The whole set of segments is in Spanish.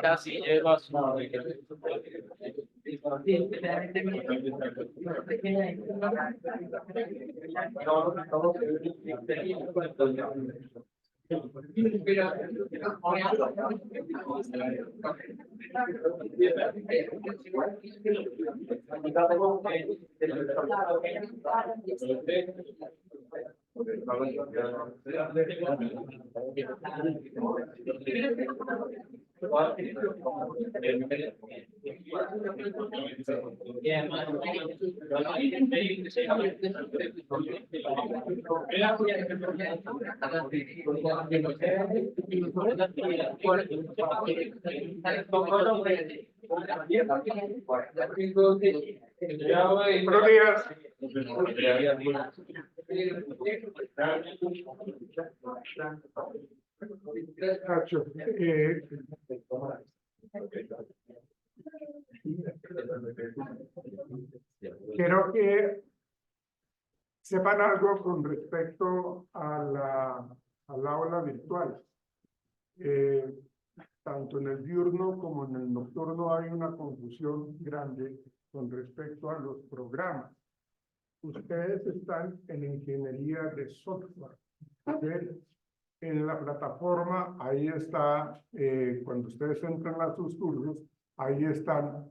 Casi lleva su Buenos días. Nacho, quiero que sepan algo con respecto a al aula virtual. Tanto en el diurno como en el nocturno hay una confusión grande con respecto a los programas. Ustedes están en ingeniería de software. ¿Okay? En la plataforma, ahí está, cuando ustedes entran a sus cursos, ahí están.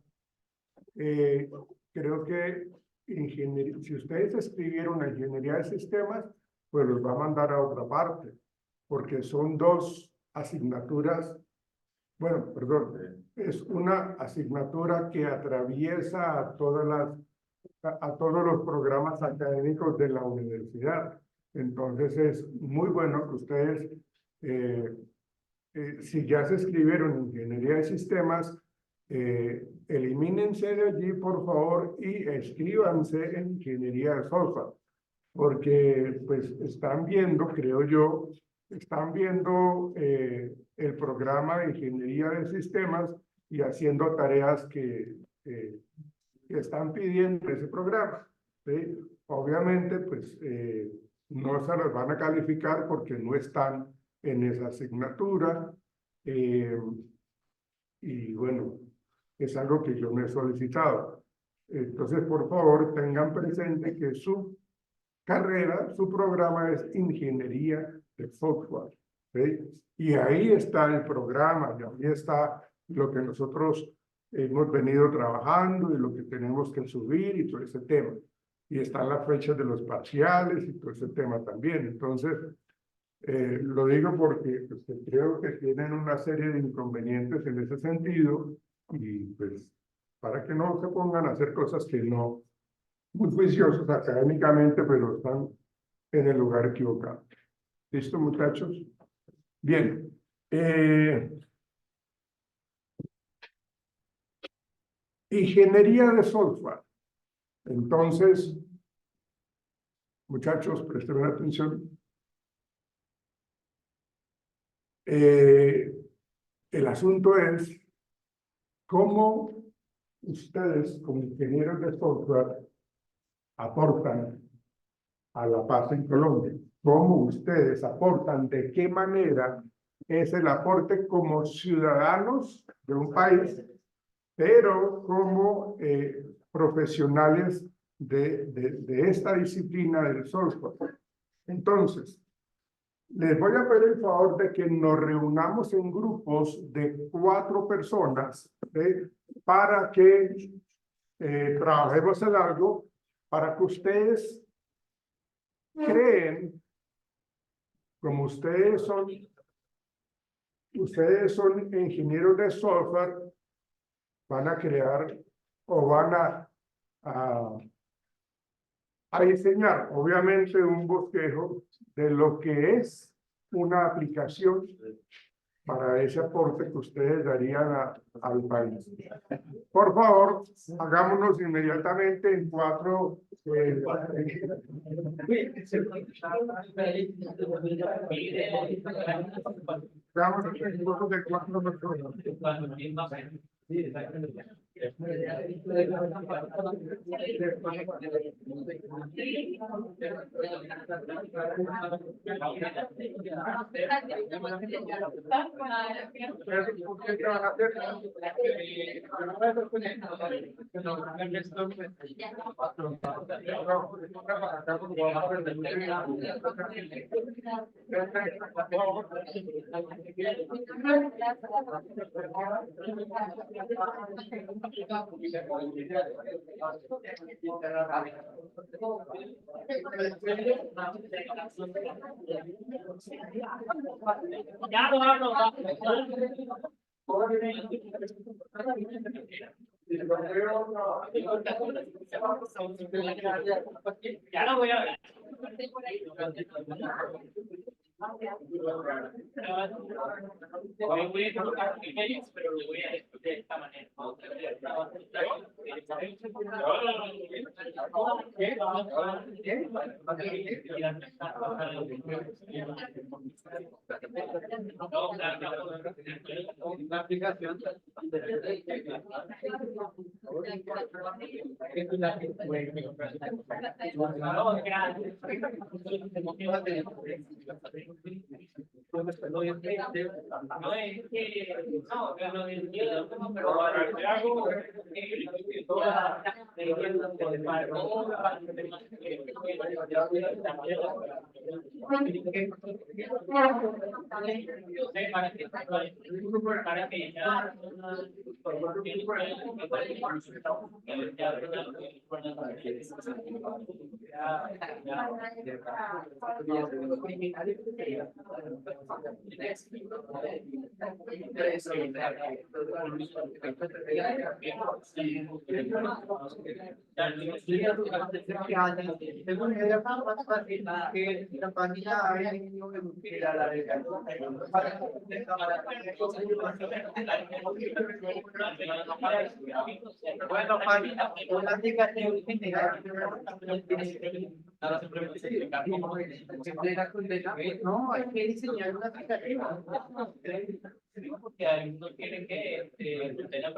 Creo que si ustedes escribieron la ingeniería de sistemas, pues los va a mandar a otra parte, porque son dos asignaturas. Bueno, perdón, es una asignatura que atraviesa a todos los programas académicos de la universidad. Entonces es muy bueno que ustedes, si ya se escribieron ingeniería de sistemas, elimínense de allí, por favor, y escríbanse en ingeniería de software, porque pues están viendo, creo yo, están viendo el programa de ingeniería de sistemas y haciendo tareas que están pidiendo ese programa, ¿sí? Obviamente, pues no se las van a calificar porque no están en esa asignatura. Y bueno, es algo que yo no he solicitado. Entonces, por favor, tengan presente que su carrera, su programa es ingeniería de software, ¿sí? Y ahí está el programa, y ahí está lo que nosotros hemos venido trabajando y lo que tenemos que subir y todo ese tema. Y están las fechas de los parciales y todo ese tema también. Entonces, lo digo porque pues, creo que tienen una serie de inconvenientes en ese sentido y pues para que no se pongan a hacer cosas que no, muy juiciosos académicamente, pero están en el lugar equivocado. ¿Listo, muchachos? Bien. Ingeniería de software. Entonces, muchachos, presten atención. El asunto es cómo ustedes, como ingenieros de software, aportan a la paz en Colombia. ¿Cómo ustedes aportan? ¿De qué manera es el aporte como ciudadanos de un país, pero como profesionales de esta disciplina del software? Entonces, les voy a pedir el favor de que nos reunamos en grupos de 4 personas para que trabajemos en algo, para que ustedes creen, como ustedes son ingenieros de software, van a crear o van a a diseñar, obviamente, un bosquejo de lo que es una aplicación para ese aporte que ustedes darían al país. Por favor, hagámonos inmediatamente en cuatro. Hagámonos en grupos de 4 personas. Ya lo hablo. Ya lo voy a ver. Voy a colocar criterios, pero lo voy a decir de esta manera. La aplicación no es que no entiendo, pero hago para que ya bueno, una aplicación no, hay que diseñar una aplicación. Porque algunos quieren que tenga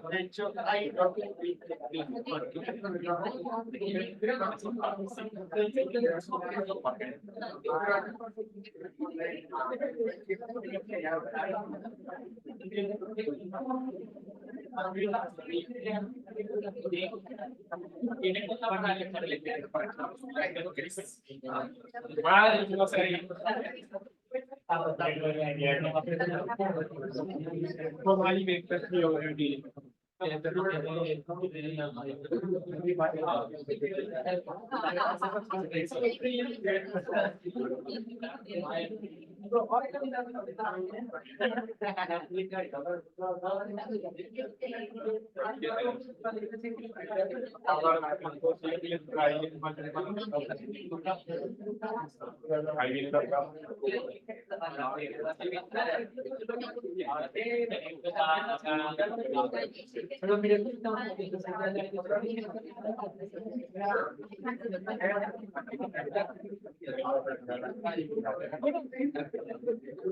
de hecho, hay como alimentación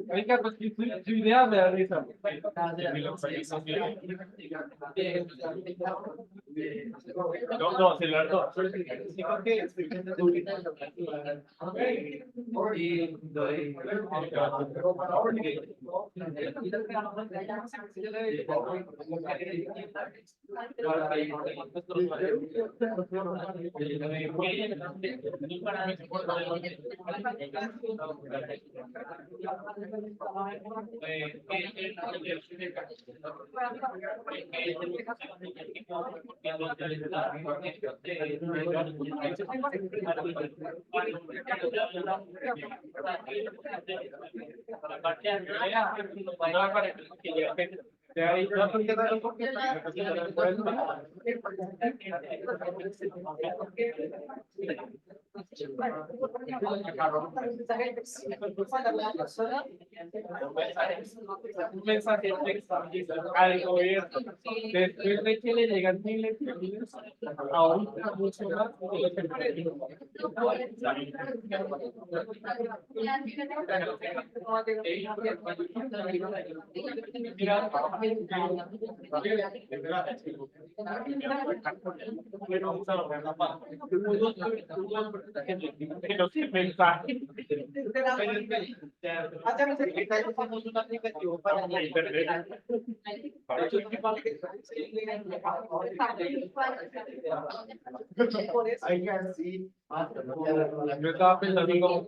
Ricardo, tu idea me da risa. No, celular no. Un mensaje al gobierno. Después de que le llegan miles de miles, ahorita mucho más de lo que Hacemos un aplicativo para yo estaba pensando en cómo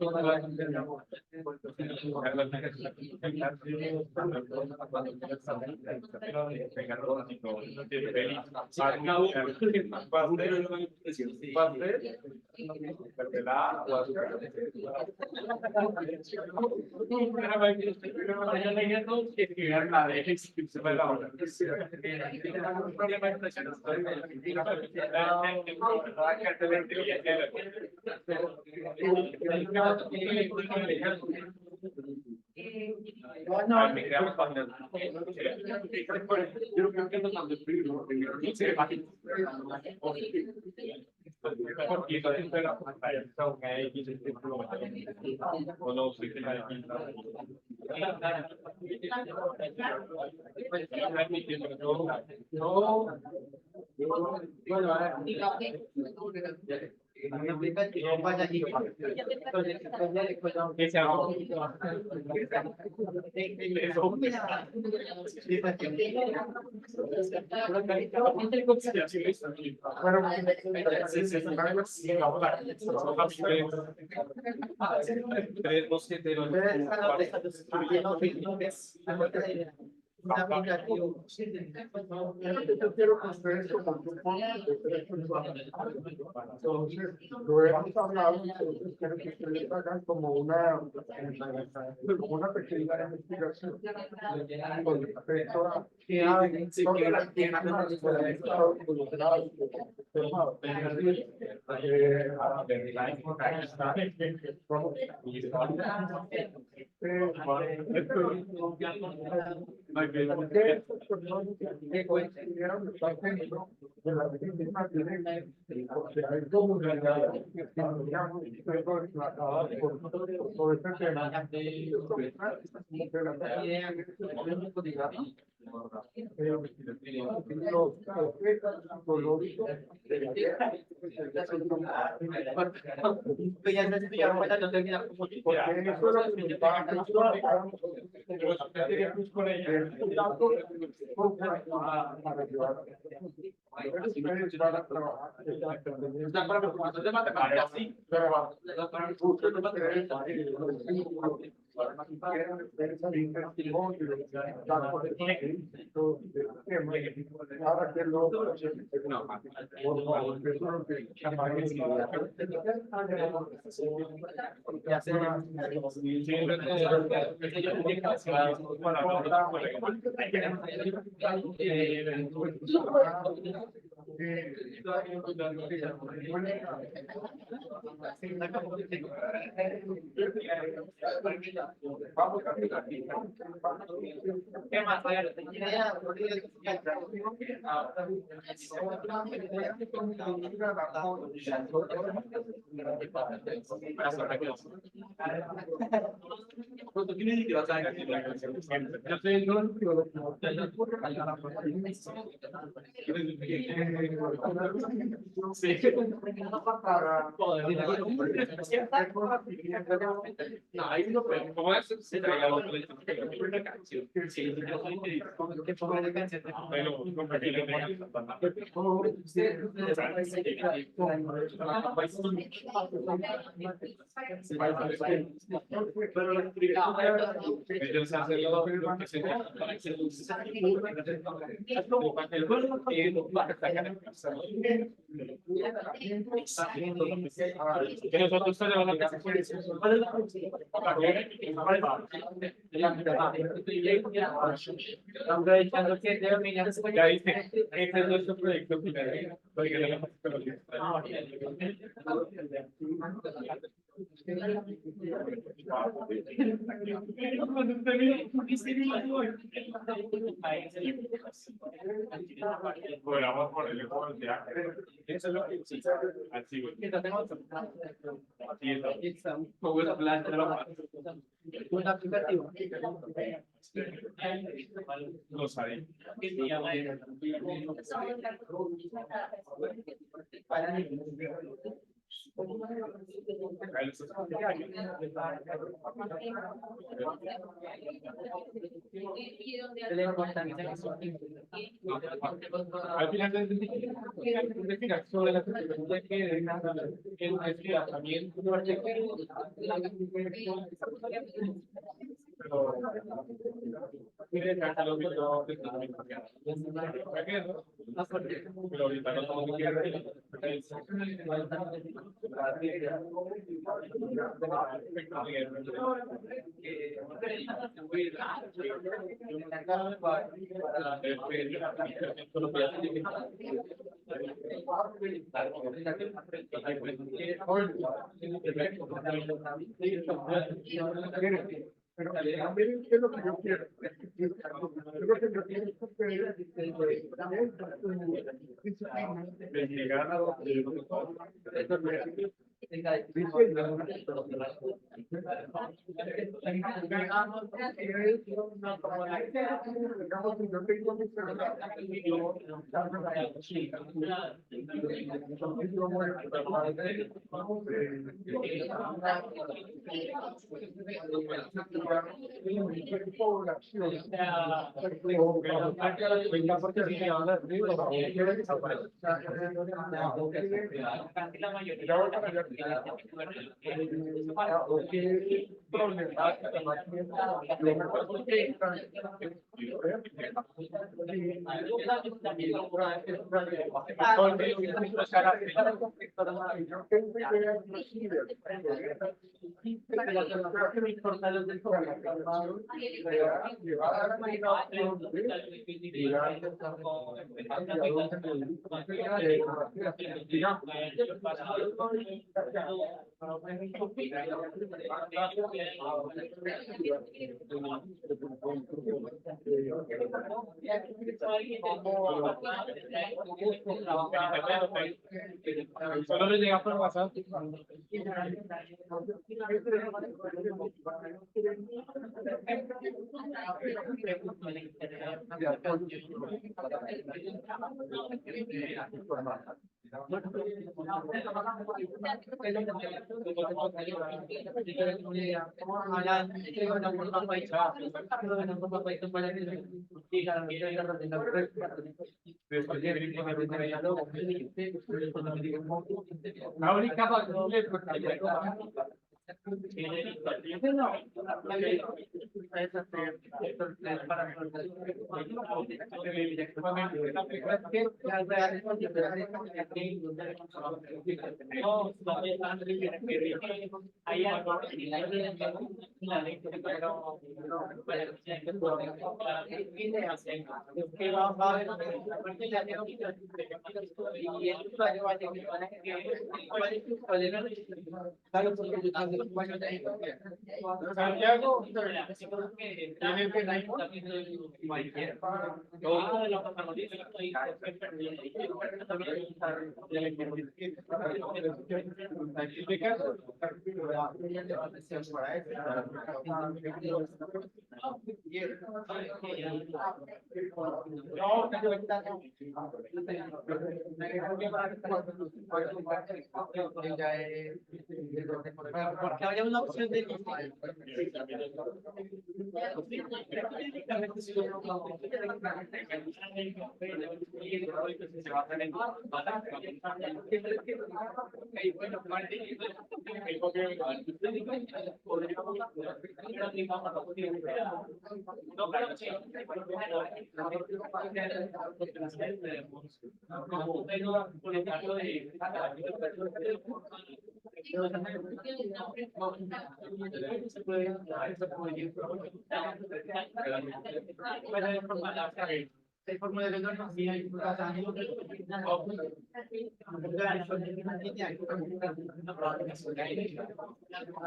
Yo quiero que ustedes como grupo entonces lo hemos hablado, entonces quiero que ustedes hagan como una pequeña investigación con respecto a todas las víctimas que han estado involucradas en este tema. Porque estas personas que coincidieron están dentro de las víctimas directas, porque hay comunidades que están, digamos, siendo desplazadas por todo este tema. Los efectos psicológicos de la guerra, porque eso es lo que nos va para ayudar. Ustedes van a trabajar. Ahora que lo por favor, que eso vamos a ¿Qué más? No, ahí no puede. Como eso se traiga una canción. Sí, que ponga la canción. Bueno, compartir ellos hacen lo que se que nosotros tenemos ya dice, este es nuestro proyecto final. Bueno, vamos por el eso es lo que existe. Así Un aplicativo. lo sabía. Al final sobre la pero ahorita no estamos pero también es lo que yo quiero. Yo lo que yo quiero es que ustedes también solo le llega por WhatsApp. La única Santiago, tiene que Porque habría una opción de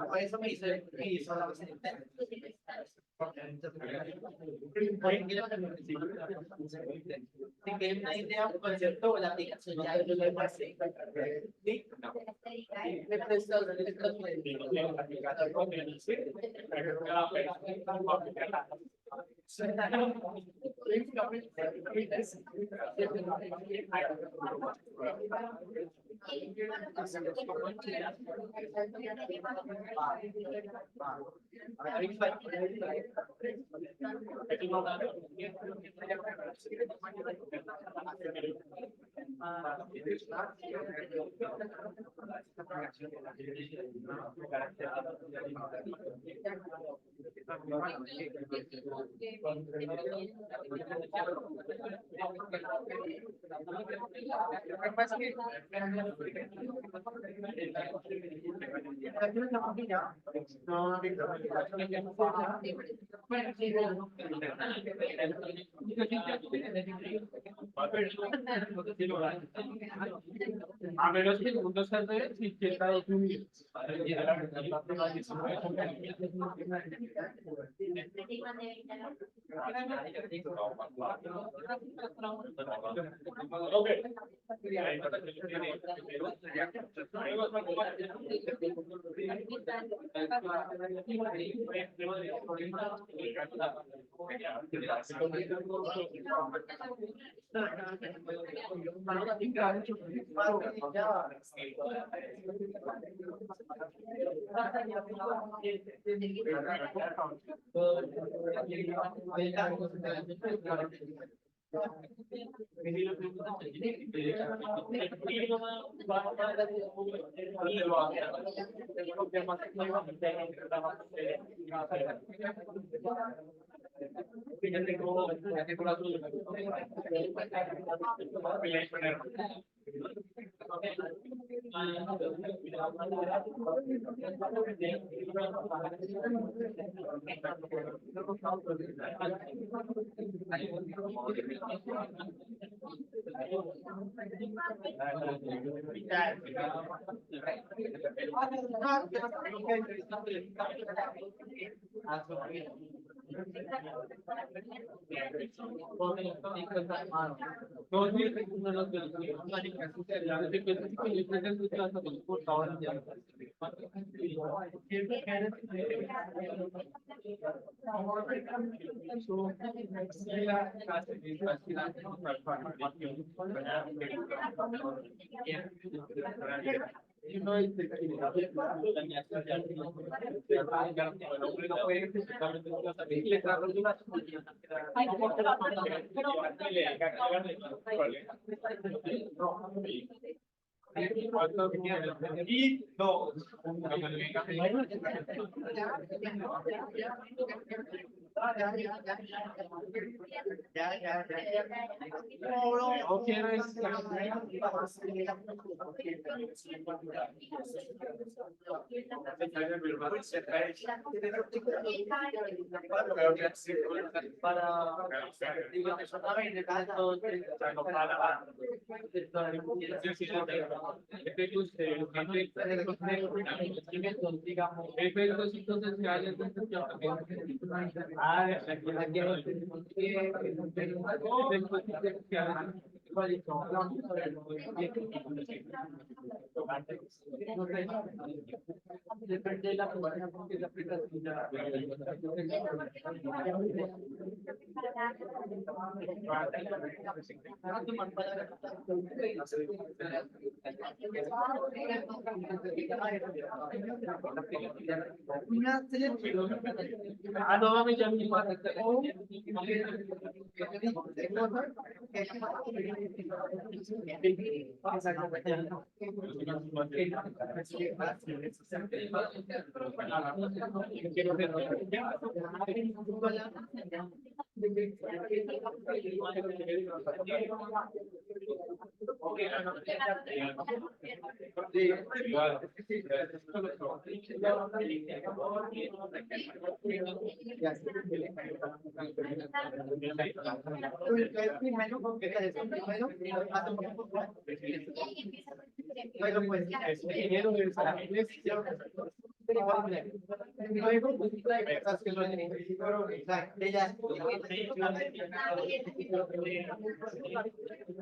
por eso me hizo la si que una idea, un concepto o la aplicación ya yo lo pasé. ¿Sí? Me prestó A menos que el mundo se alrededor y que Estados Unidos. Y no. No quiero efectos psicosociales. Depende de la Ah, no, mami, ya mi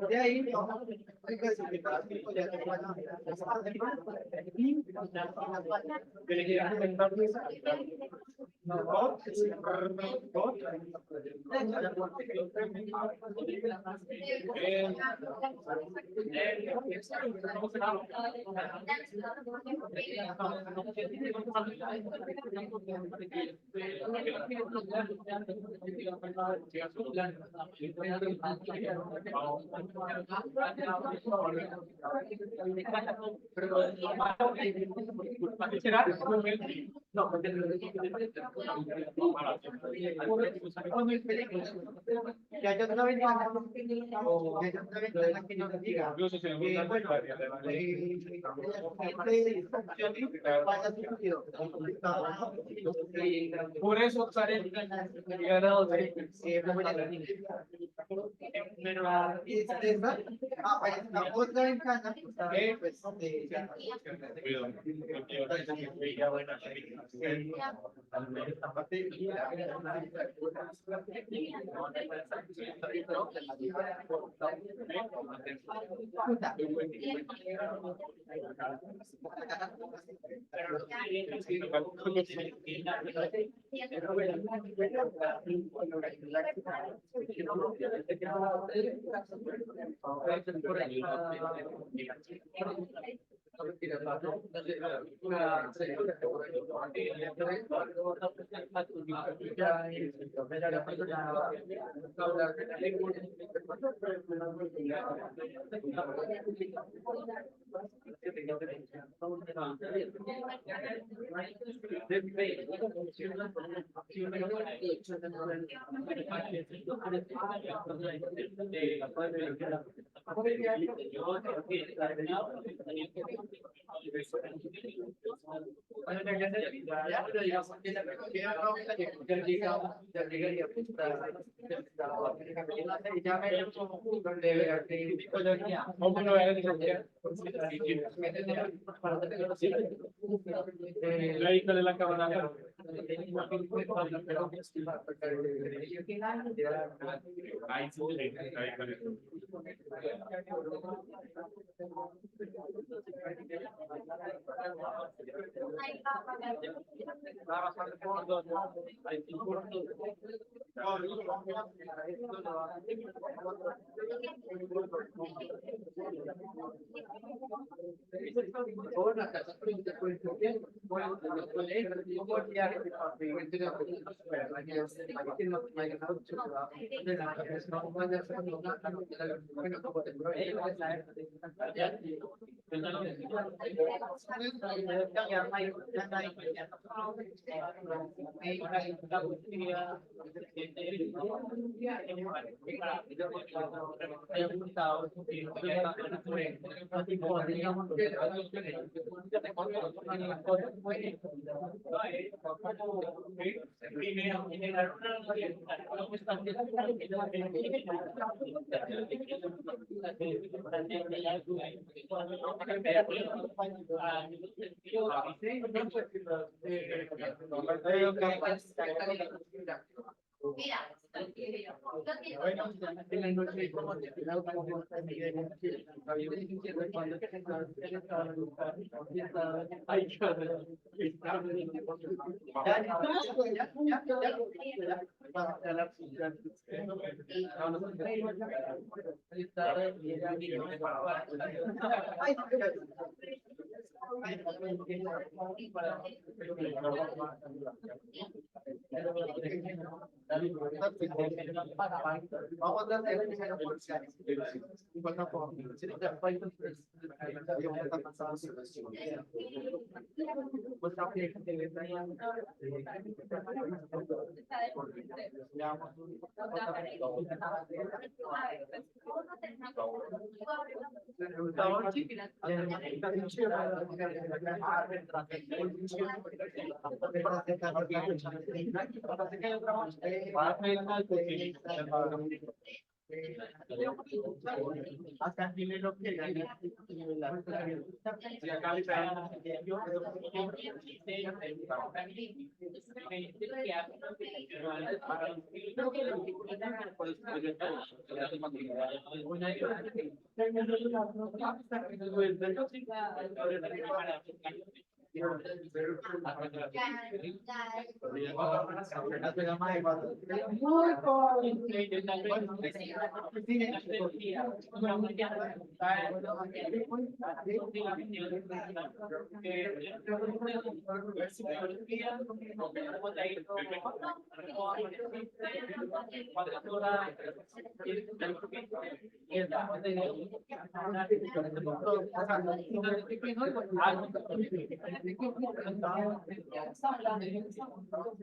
De ahí, ya yo otra ventana, que nos diga, por eso sale ganado pero la otra ventana, pues, ahí sale la cámara.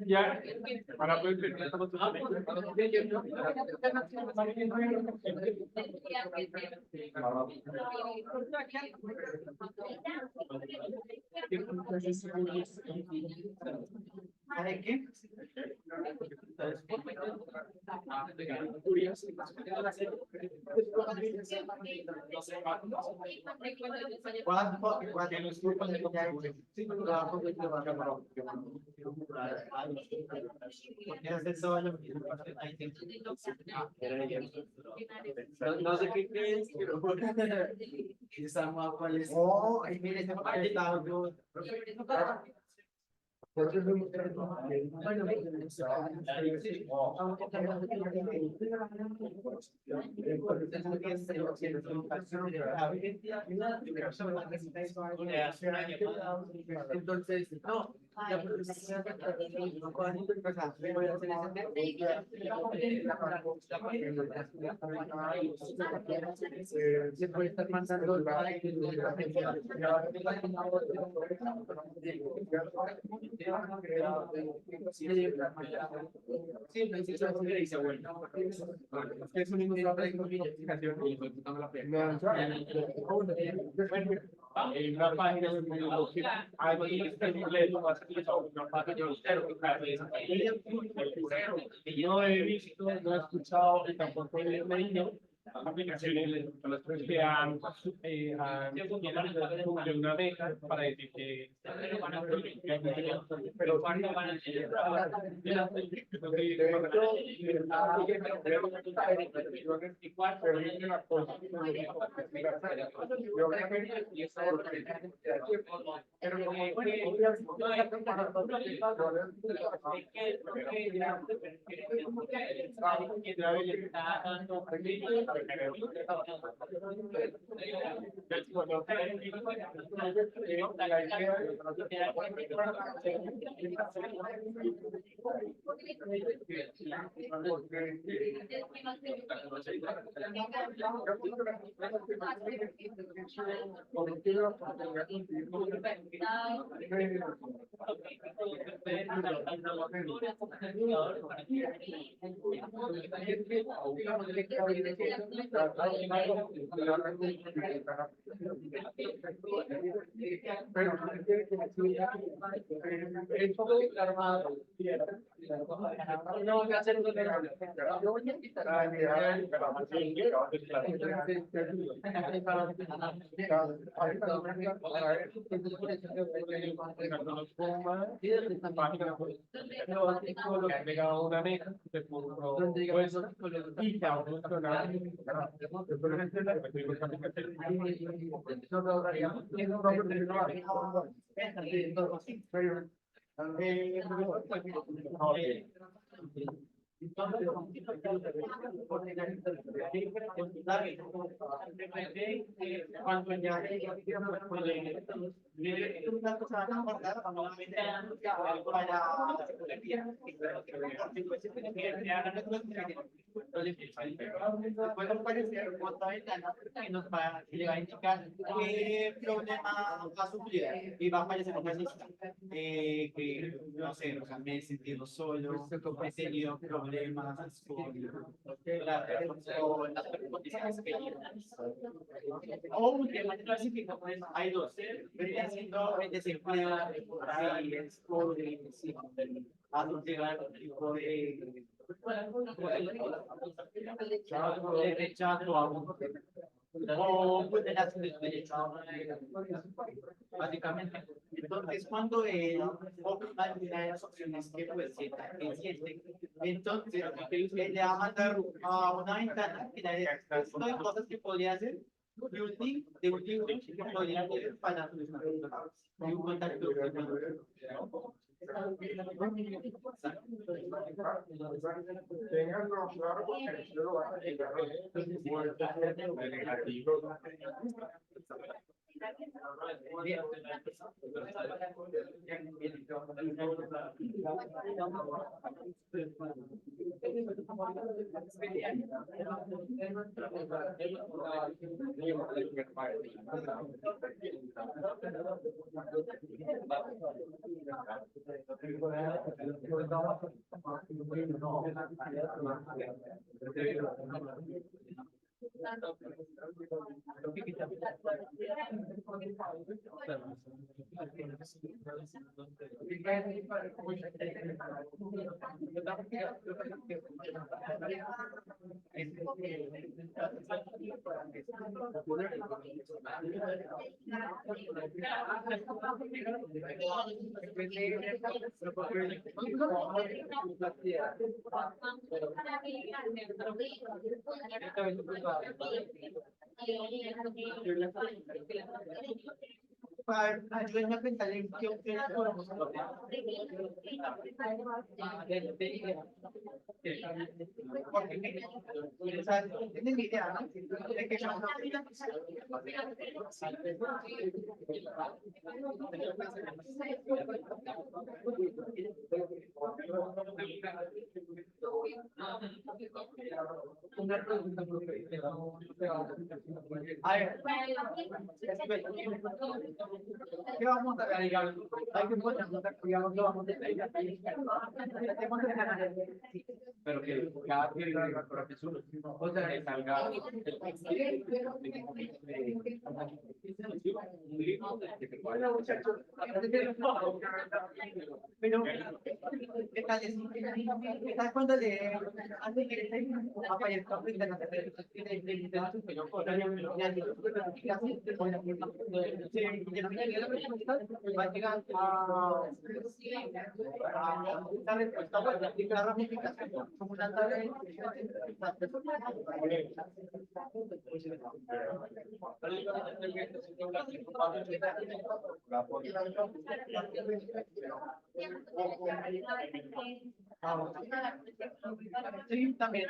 Ya, para poder no sé qué crees, pero Oh, ay, mire, ese parte estaba yo. Entonces, no, ya se puede estar mandando es un en una página de no he visto, no he escuchado y tampoco he leído aplicaciones que han de una beca para decir que pero No, voy a hacer un cuando ya una cosa acordada puede parecer otra ventana que nos va a indicar qué problema va a suplir y va a aparecer una lista que no sé, o sea, me he sentido solo, he tenido problemas con las condiciones que o un tema específico, pues hay dos, vendría siendo el desempleo, si es pobre, si a llegar a tipo de rechazo a un o vulneración de derechos, básicamente. Entonces, cuando él ocupa una de las opciones que pues sienta, entonces él le va a mandar a una ventana que le hay cosas que podría hacer y un link de un libro que podría leer para solucionar y un contacto. Ténganlo claro porque yo lo voy a llegar ayúdenme a pensar en qué opciones podemos es mi idea, ¿no? De que una pregunta, a ver, ¿qué vamos a agregar? Hay que poner cuidado, no vamos a pero que cada profesor, o sea, que salga pero ¿qué tal es? ¿Qué tal cuando le hacen que aparezca va a llegar a esta respuesta, pues, de aplicar ramificación como una tabla de sí, también,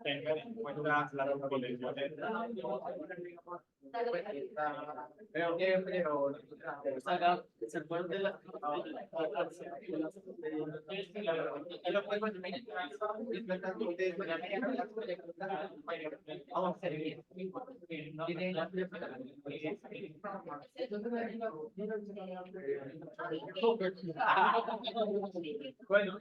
tengan en cuenta las condiciones. pero se fueron de la bueno,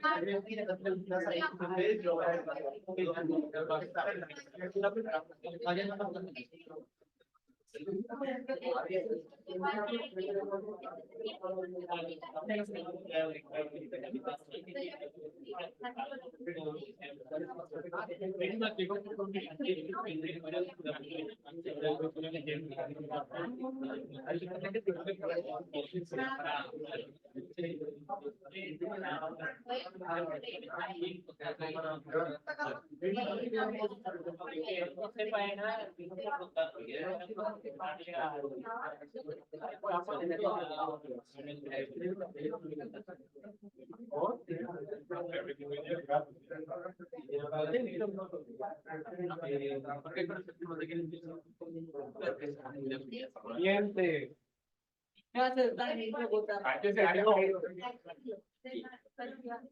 Siguiente.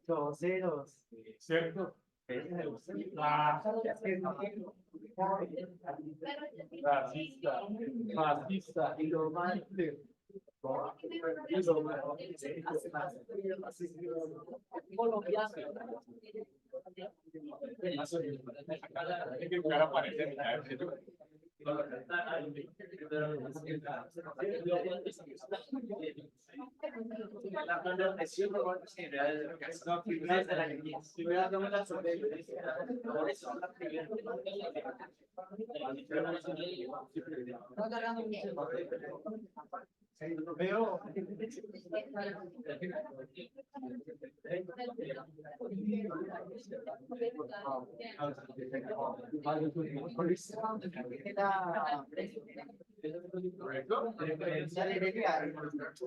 dos ceros. ¿Cierto? Racista, fascista, Y lo más hay que buscar aparecer. veo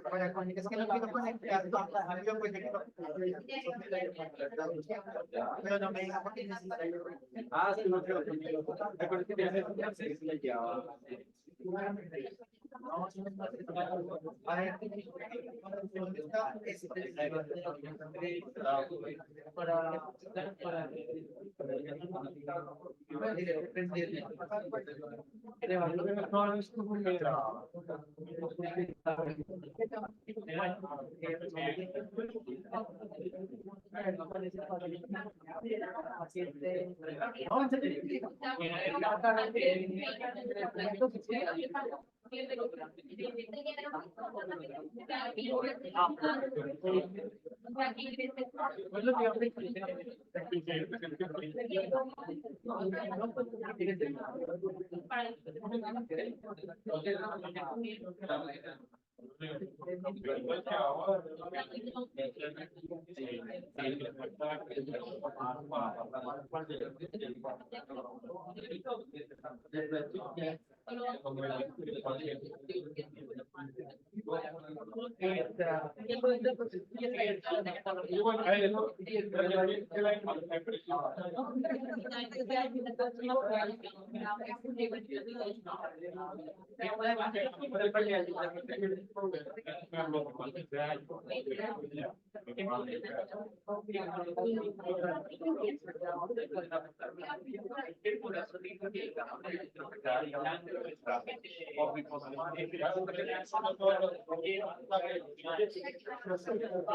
para conectar, es que no quiero conectar, pero no me deja porque necesita Ah, sí, no creo. Recuerda que tienes a ver, ¿dónde está? A ver,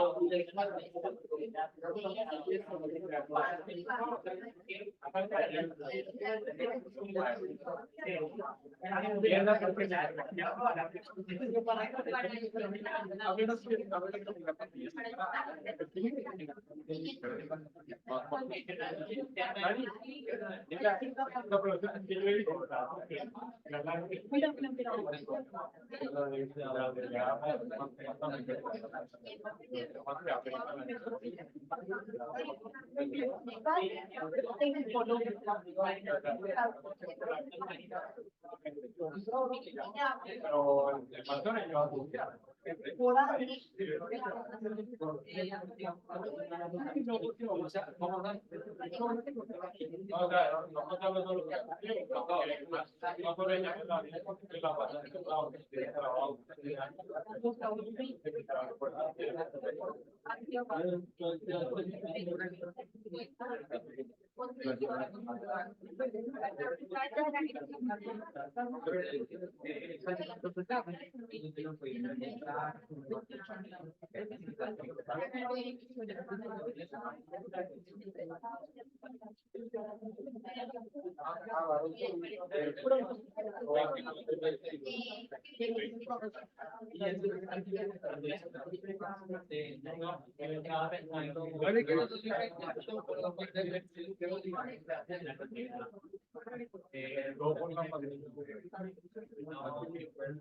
se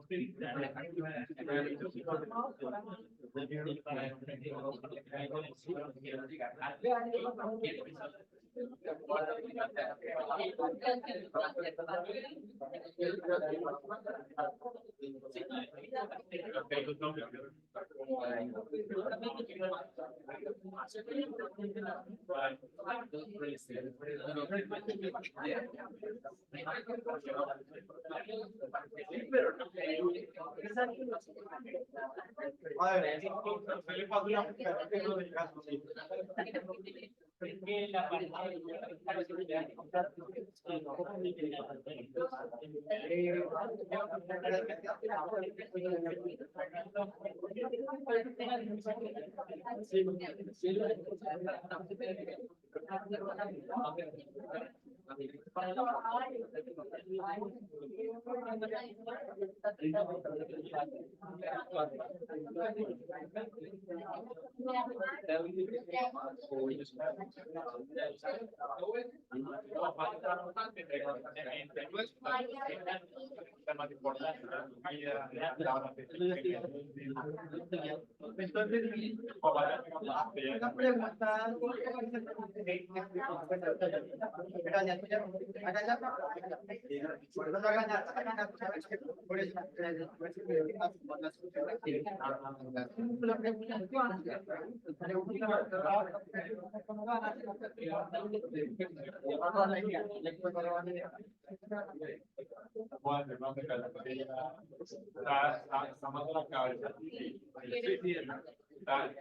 le pasó una una pregunta.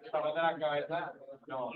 Está más de la cabeza. Está más de la cabeza. No.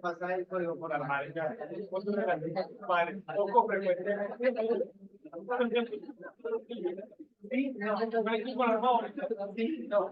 Pasa el código por la Vale, poco frecuente. Sí, no, sí, no.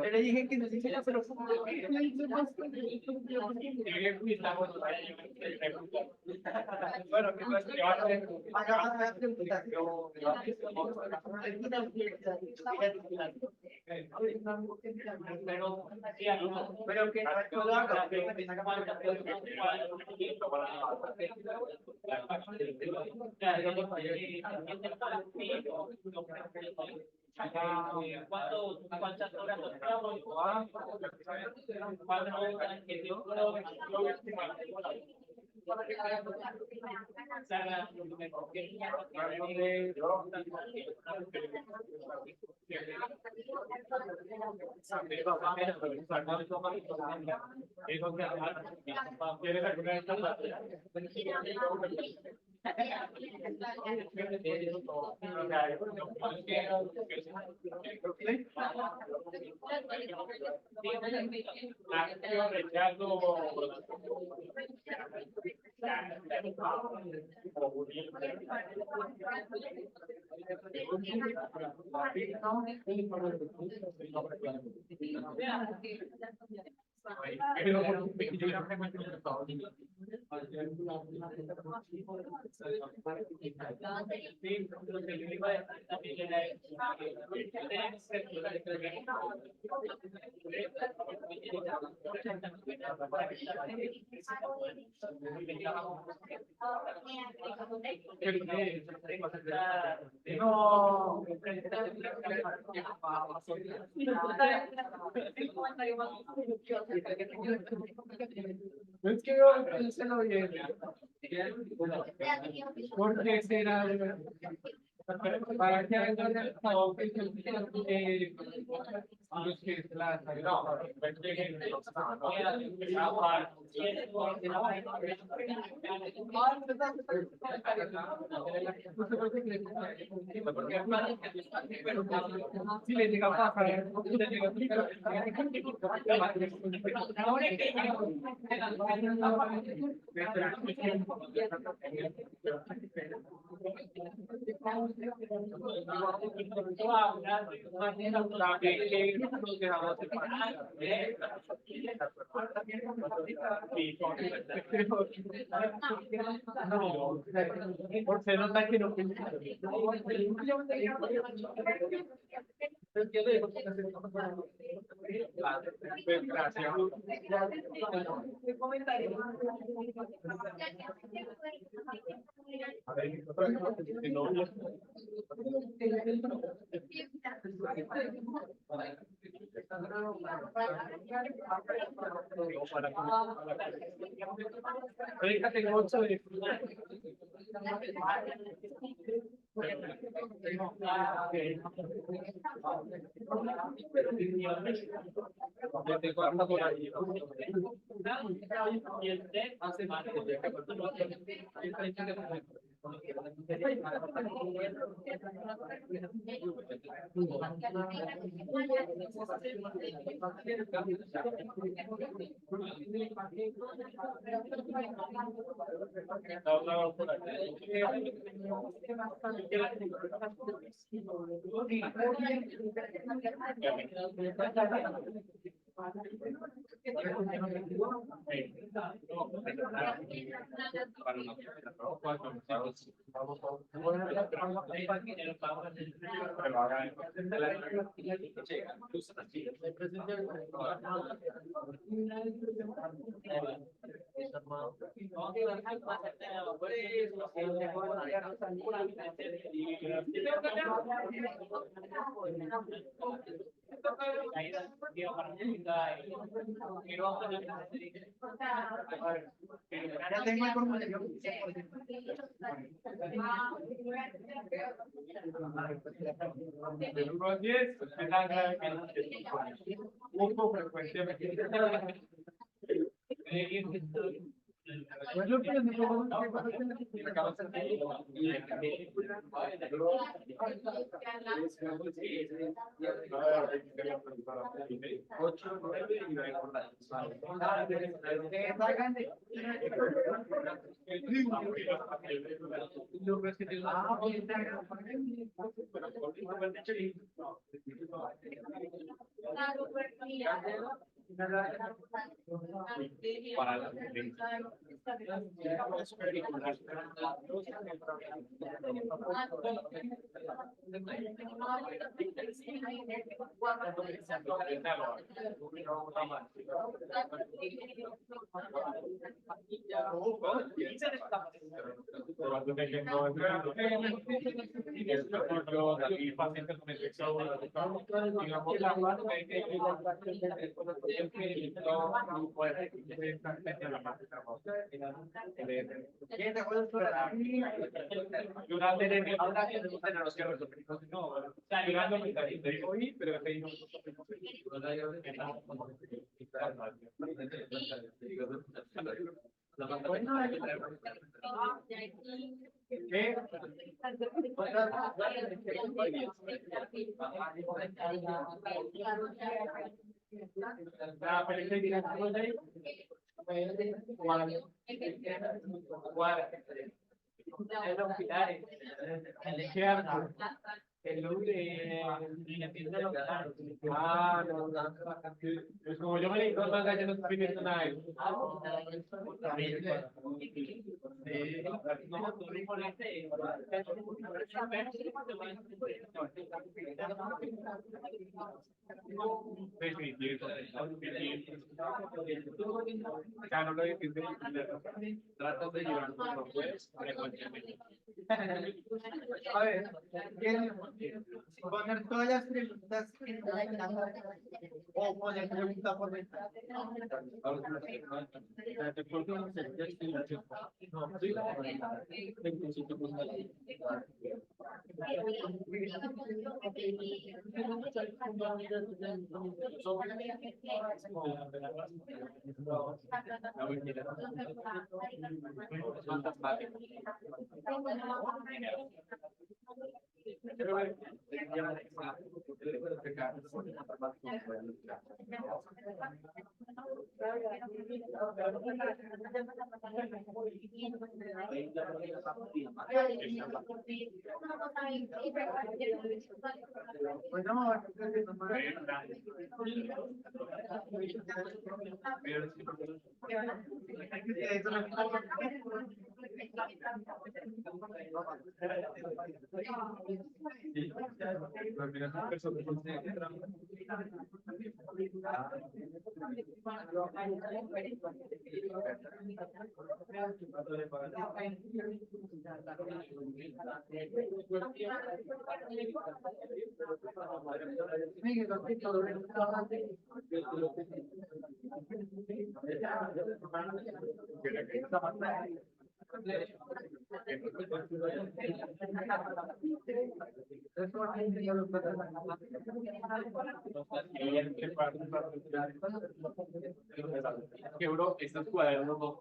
Le dije que no se hiciera, pero Bueno, que no es que va a ser. Pero que ¿Cuántas horas es que yo piénselo bien. Porque será para que hagan el pago que los que la si le llega a pasar, por se nota que no tengo 8 de hace más Ya tengo el formulario. Del 1 al 10, me dan un poco frecuentemente. Para la pues como yo me leí dos mangas, ya no estoy viendo nada. Ya no lo entiendo. Tratas de llevar como puedes frecuentemente. A ver, poner todas las preguntas o poner pregunta por ventana. Que bro, estos cuadernos no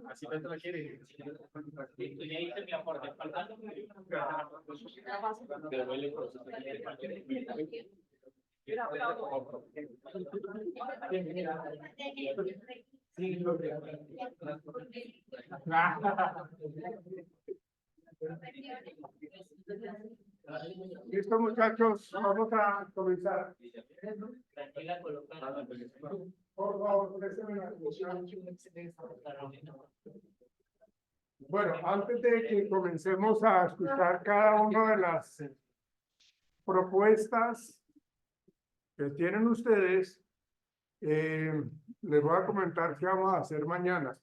Así tanto lo quiere. Listo, ya hice mi aporte. Faltando. Listo, muchachos, vamos a comenzar. Por favor, préstame la atención. Bueno, antes de que comencemos a escuchar cada una de las propuestas que tienen ustedes, les voy a comentar qué vamos a hacer mañana.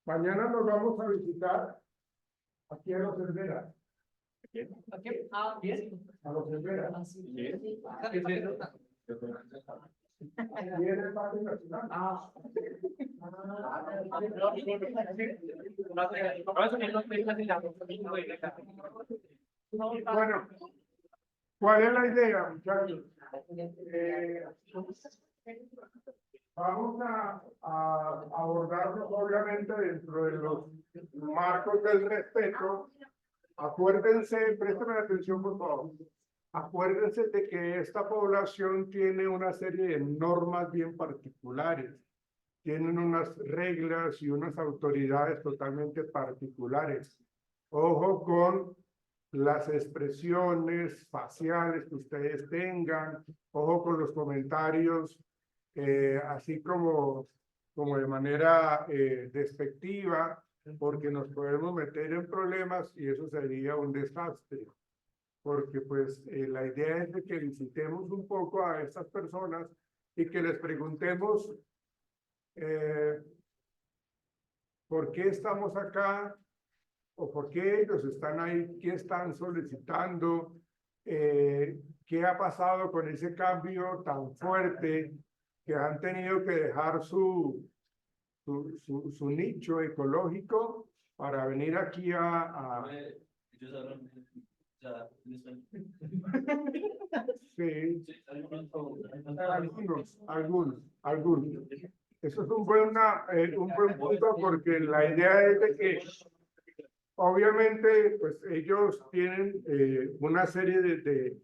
Mañana nos vamos a visitar aquí a Los Cerveras. A Los Cerveras. Aquí en el Parque Nacional. Bueno, ¿cuál es la idea, muchachos? Vamos a abordarlo obviamente dentro de los marcos del respeto. Acuérdense, presten atención por favor. Acuérdense de que esta población tiene una serie de normas bien particulares. Tienen unas reglas y unas autoridades totalmente particulares. Ojo con las expresiones faciales que ustedes tengan. Ojo con los comentarios, así como de manera despectiva, porque nos podemos meter en problemas y eso sería un desastre. Porque pues la idea es de que visitemos un poco a estas personas y que les preguntemos por qué estamos acá o por qué ellos están ahí, qué están solicitando, qué ha pasado con ese cambio tan fuerte que han tenido que dejar su nicho ecológico para venir aquí a... Sí, algunos. Eso es un buen punto porque la idea es de que obviamente pues ellos tienen una serie de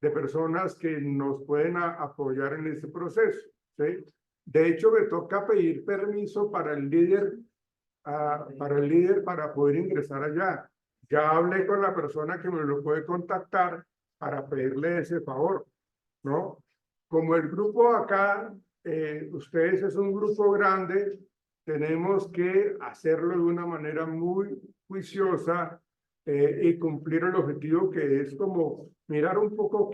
personas que nos pueden apoyar en este proceso, ¿sí? De hecho me toca pedir permiso para el líder para poder ingresar allá. Ya hablé con la persona que me lo puede contactar para pedirle ese favor, ¿no? Como el grupo acá, ustedes es un grupo grande, tenemos que hacerlo de una manera muy juiciosa y cumplir el objetivo que es como mirar un poco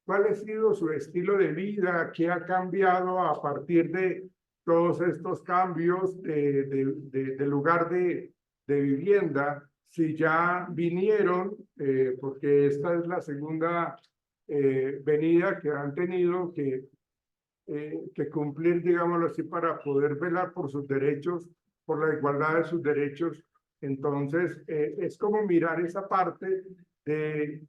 cuál ha sido su estilo de vida, qué ha cambiado a partir de todos estos cambios de lugar de vivienda. Si ya vinieron, porque esta es la segunda venida que han tenido que cumplir, digámoslo así, para poder velar por sus derechos, por la igualdad de sus derechos. Entonces, es como mirar esa parte de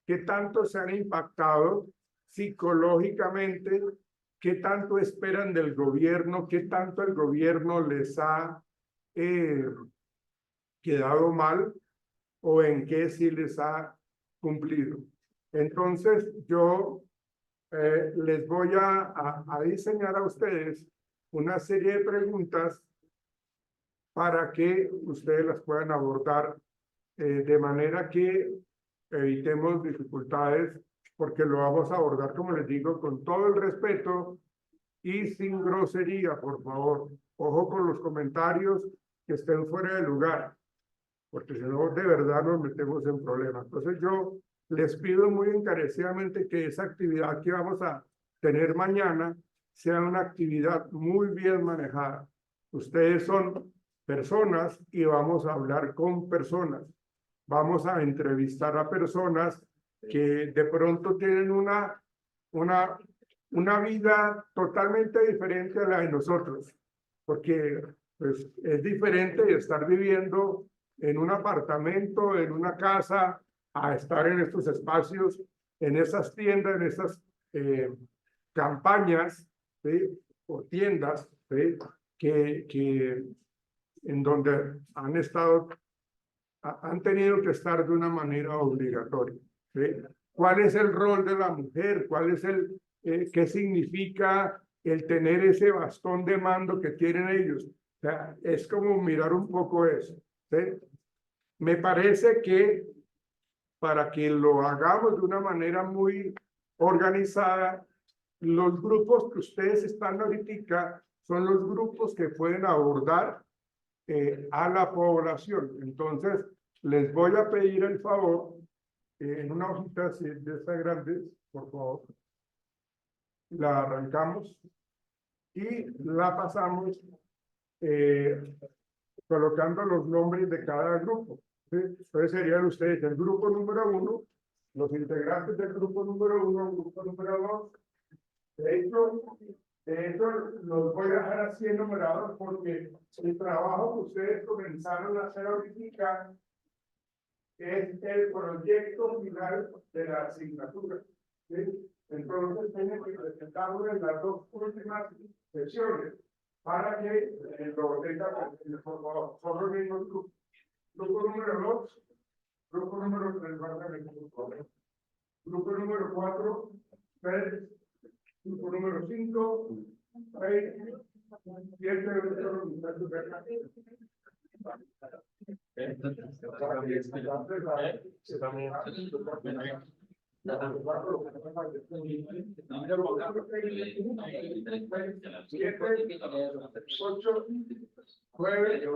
qué tanto se han impactado, psicológicamente, qué tanto esperan del gobierno, qué tanto el gobierno les ha quedado mal o en qué sí les ha cumplido. Entonces, yo les voy a diseñar a ustedes una serie de preguntas para que ustedes las puedan abordar de manera que evitemos dificultades, porque lo vamos a abordar, como les digo, con todo el respeto y sin grosería, por favor. Ojo con los comentarios que estén fuera de lugar, porque si no, de verdad nos metemos en problemas. Entonces yo les pido muy encarecidamente que esa actividad que vamos a tener mañana sea una actividad muy bien manejada. Ustedes son personas y vamos a hablar con personas. Vamos a entrevistar a personas que de pronto tienen una vida totalmente diferente a la de nosotros, porque pues, es diferente estar viviendo en un apartamento, en una casa, a estar en estos espacios, en esas tiendas, en esas campañas, ¿sí? O tiendas, ¿sí? que en donde han estado, han tenido que estar de una manera obligatoria, ¿sí? ¿Cuál es el rol de la mujer? ¿Cuál es qué significa el tener ese bastón de mando que tienen ellos? O sea, es como mirar un poco eso, ¿sí? Me parece que para que lo hagamos de una manera muy organizada, los grupos que ustedes están ahorita son los grupos que pueden abordar a la población. Entonces, les voy a pedir el favor, en una hojita así, de estas grandes, por favor, la arrancamos y la pasamos colocando los nombres de cada grupo. ¿Sí? Entonces serían ustedes el grupo número 1, los integrantes del grupo número 1, grupo número 2. De hecho, los voy a dejar así enumerados porque el trabajo que ustedes comenzaron a hacer ahorita es el proyecto final de la asignatura. ¿Sí? Entonces, tienen que presentarlo en las dos últimas sesiones para que lo tengan, por favor, son los mismos grupos. Grupo número 2, grupo número 3, grupo número 4, 3, grupo número 5, 6, 7, 8, 9,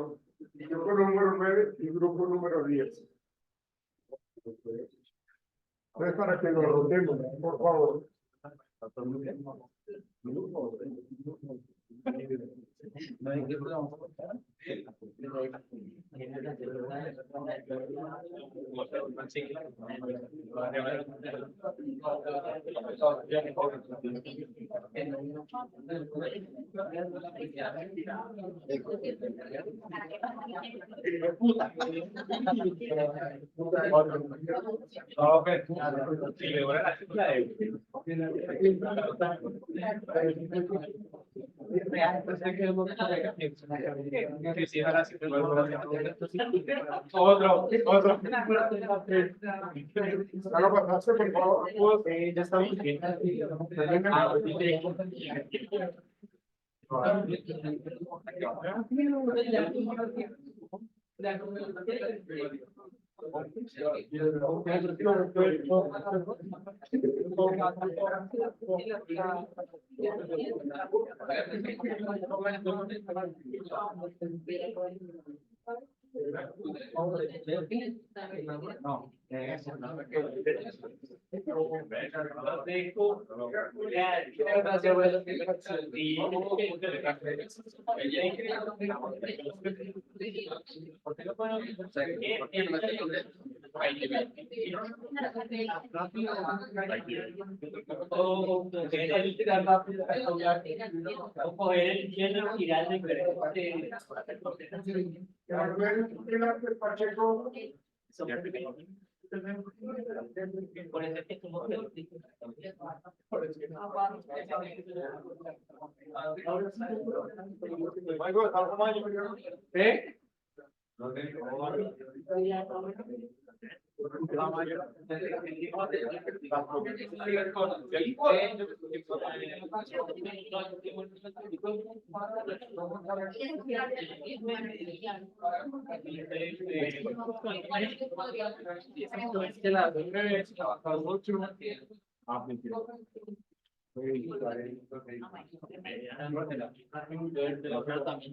grupo número 9 y grupo número 10. Entonces, para que lo rotemos, por favor. Otro. Ahora pasarse, por favor. Ya estamos bien. Por eso es que somos ¿Eh?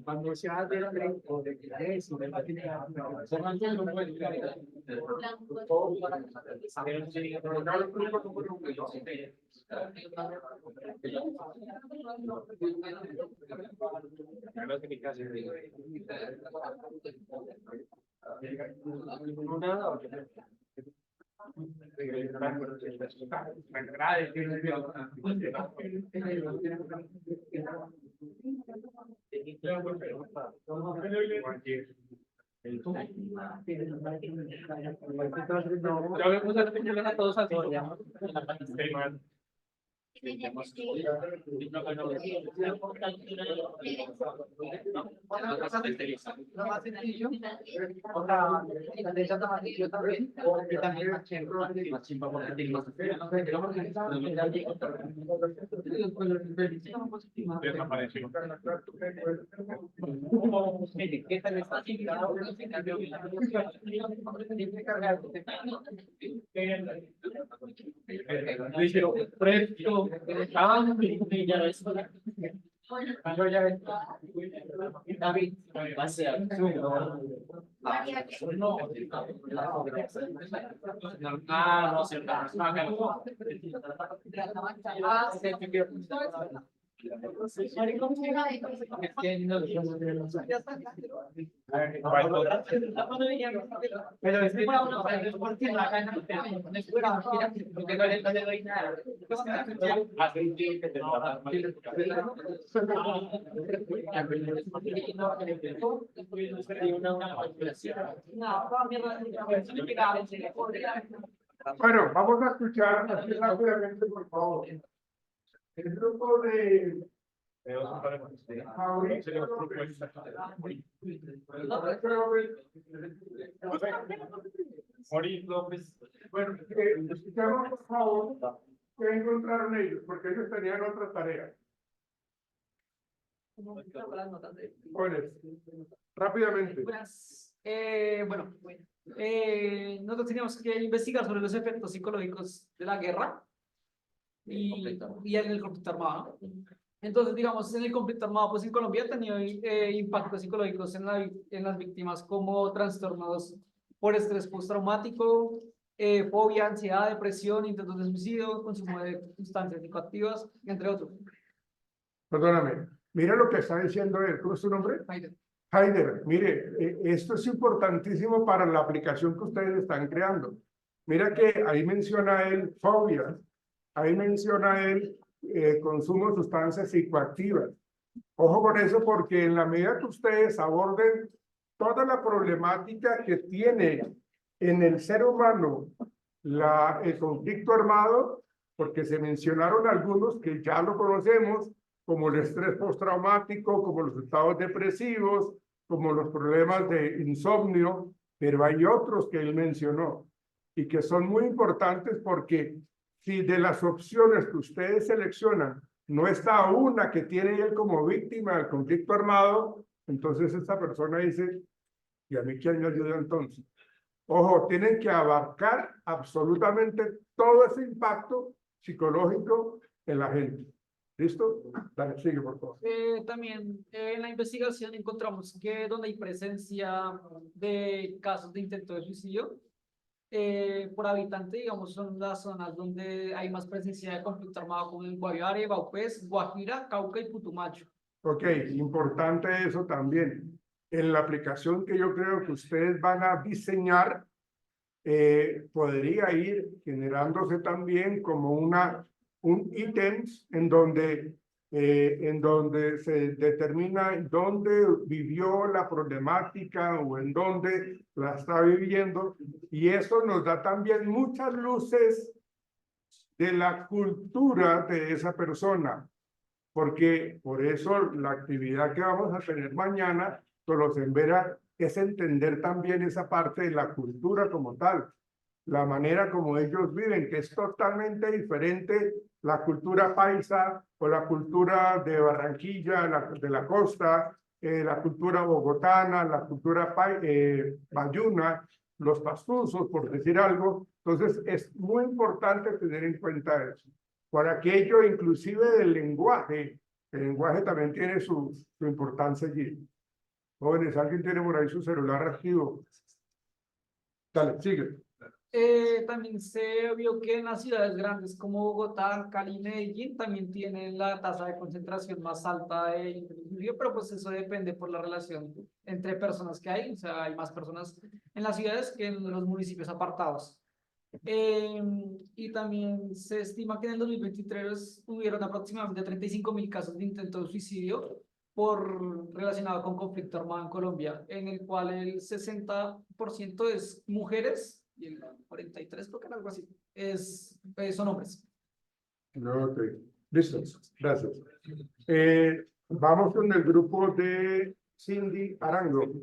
Cuando se hace el elenco de eso, de Ya vemos a todos así. lo más sencillo. O sea, de hecho, yo también, y también más chimba porque tengo Desapareció. ¿qué tal está? Dice, precio, cambio, y ya ves. David, va a ser. Ah, no sé. Pero es que es porque la gana no es fuera, porque no le doy nada. Bueno, vamos a escuchar así rápidamente, por favor. El grupo de Mauricio. Moris López. Bueno, escuchamos, por favor, qué encontraron ellos, porque ellos tenían otra tarea. ¿Cuáles? Rápidamente. Bueno, nosotros teníamos que investigar sobre los efectos psicológicos de la guerra y en el conflicto armado, ¿no? Entonces, digamos, en el conflicto armado, pues en Colombia ha tenido impactos psicológicos en las víctimas como trastornos por estrés postraumático, fobia, ansiedad, depresión, intentos de suicidio, consumo de sustancias psicoactivas, entre otros. Perdóname, mira lo que está diciendo él. ¿Cómo es su nombre? Haider, mire, esto es importantísimo para la aplicación que ustedes están creando. Mira que ahí menciona él fobias, ahí menciona él consumo de sustancias psicoactivas. Ojo con eso porque en la medida que ustedes aborden toda la problemática que tiene en el ser humano el conflicto armado, porque se mencionaron algunos que ya lo conocemos, como el estrés postraumático, como los estados depresivos, como los problemas de insomnio, pero hay otros que él mencionó y que son muy importantes porque si de las opciones que ustedes seleccionan no está una que tiene él como víctima del conflicto armado, entonces esta persona dice, ¿y a mí quién me ayuda entonces? Ojo, tienen que abarcar absolutamente todo ese impacto psicológico en la gente. ¿Listo? Dale, sigue, por favor. También en la investigación encontramos que donde hay presencia de casos de intento de suicidio por habitante, digamos, son las zonas donde hay más presencia de conflicto armado, como en Guaviare, Vaupés, Guajira, Cauca y Putumayo. Ok, importante eso también. En la aplicación que yo creo que ustedes van a diseñar, podría ir generándose también como un ítems en donde en donde se determina dónde vivió la problemática o en dónde la está viviendo, y eso nos da también muchas luces de la cultura de esa persona, porque por eso la actividad que vamos a tener mañana, Tolos en Vera, es entender también esa parte de la cultura como tal, la manera como ellos viven, que es totalmente diferente la cultura paisa o la cultura de Barranquilla, de la costa, la cultura bogotana, la cultura bayuna, los pastusos, por decir algo. Entonces, es muy importante tener en cuenta eso. Por aquello, inclusive del lenguaje, el lenguaje también tiene su importancia allí. Jóvenes, ¿alguien tiene por ahí su celular activo? Dale, sigue. También se vio que en las ciudades grandes como Bogotá, Cali y Medellín también tienen la tasa de concentración más alta de individuo, pero pues eso depende por la relación entre personas que hay, o sea, hay más personas en las ciudades que en los municipios apartados. Y también se estima que en el 2023 hubieron aproximadamente 35.000 casos de intento de suicidio relacionado con conflicto armado en Colombia, en el cual el 60% es mujeres y el 43%, creo que era algo así, son hombres. Ok, listo, gracias. Vamos con el grupo de Cindy Arango.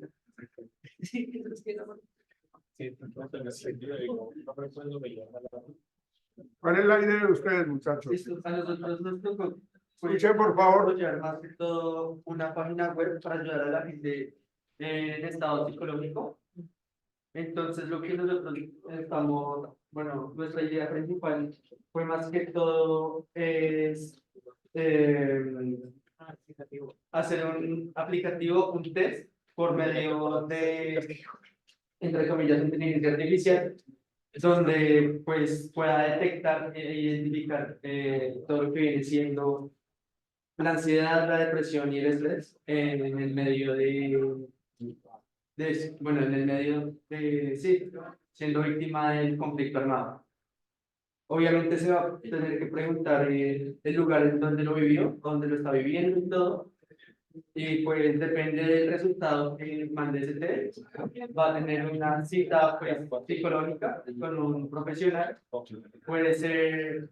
¿Cuál es la idea de ustedes, muchachos? Listo, a nosotros nos tocó, pues, Escuchen, por favor. desarrollar más que todo una página web para ayudar a la gente en estado psicológico. Entonces, lo que nosotros estamos, bueno, nuestra idea principal fue más que todo es hacer un aplicativo, un test por medio de, entre comillas, inteligencia artificial, donde pues pueda detectar e identificar todo lo que viene siendo la ansiedad, la depresión y el estrés en el medio bueno, en el medio de, sí, siendo víctima del conflicto armado. Obviamente se va a tener que preguntar el lugar en donde lo vivió, dónde lo está viviendo y todo. Y pues depende del resultado que mande ese test, va a tener una cita pues, psicológica con un profesional. Puede ser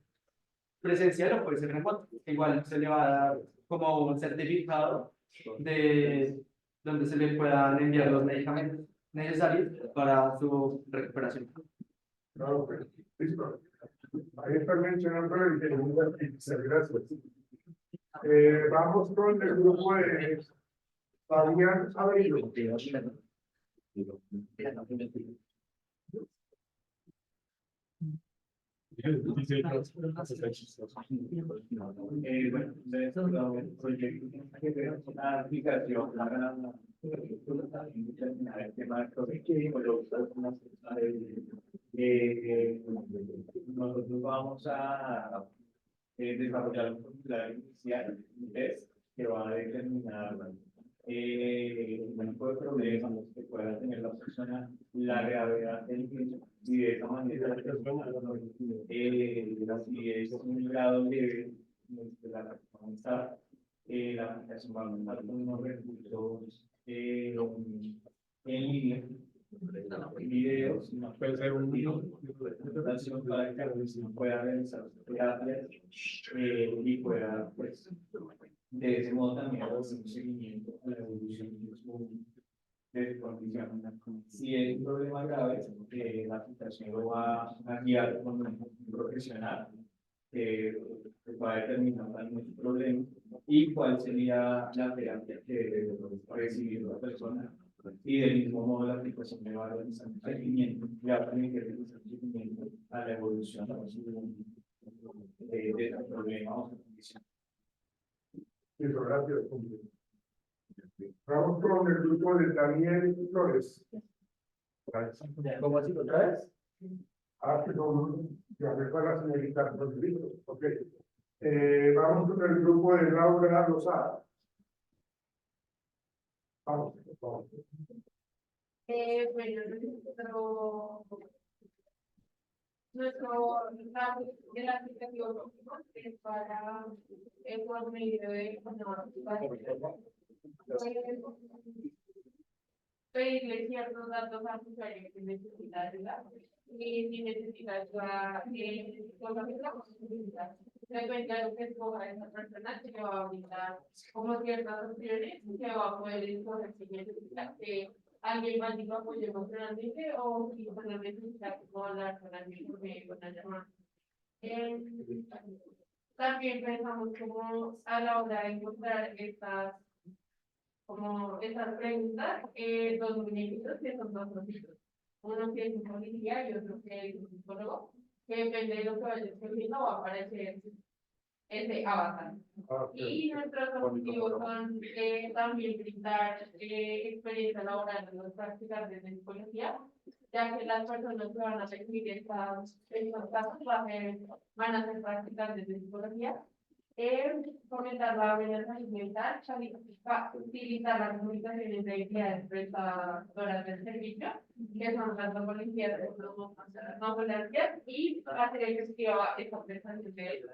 presencial o puede ser remoto. Igual se le va a dar como un certificado de donde se le puedan enviar los medicamentos necesarios para su recuperación. Ok, listo. Ahí están mencionando la inteligencia artificial, gracias. Vamos con el grupo de Fabián Abril. Bueno, un proyecto que es una aplicación para el tema nosotros vamos a desarrollar un formulario inicial, un test que va a determinar el tipo de problemas que pueda tener la persona, la gravedad del mismo, y de esa manera si es un grado leve de la persona, la aplicación va a mandar unos recursos en línea, videos, puede ser un video de presentación para que la persona pueda realizar terapias y pueda, pues, de ese modo también hacer un seguimiento a la evolución de su condición. Si es un problema grave, la aplicación lo va a guiar con un profesional que va a determinar también su problema y cuál sería la terapia que debe recibir la persona. Y del mismo modo la aplicación le va a realizar un seguimiento, le va a permitir realizar un seguimiento a la evolución de ese problema o su condición. Listo, gracias. Vamos con el grupo de Daniel Flores. ¿Cómo así otra vez? Que no, ya me fue la señorita Rodrigo. Ok. Vamos con el grupo de Laura Lozada. Vamos, por favor. Bueno, nuestro el aplicativo es para por medio de pedirle ciertos datos al usuario que necesita ayuda y si necesita ayuda con la misma posibilidad. Depende de lo que escoja esa persona, se le va a brindar como ciertas opciones, se va a poder escoger si necesita que alguien más diga apoyo emocionalmente o si solo necesita como hablar con alguien por medio de una llamada. También pensamos como a la hora de encontrar estas preguntas, dos muñequitos que son dos rositos. Uno que es un policía y otro que es un psicólogo, que depende de lo que vaya escogiendo va a aparecer ese avatar. Y nuestros objetivos son también brindar experiencia laboral en los practicantes de psicología, ya que las personas que van a recibir estos casos van a ser practicantes de psicología. Fomentar la habilidad mental, utilizar las comunicaciones de entidades prestadoras del servicio, que son tanto policías como no ambulancias, y hacer efectiva esta prestación del servicio.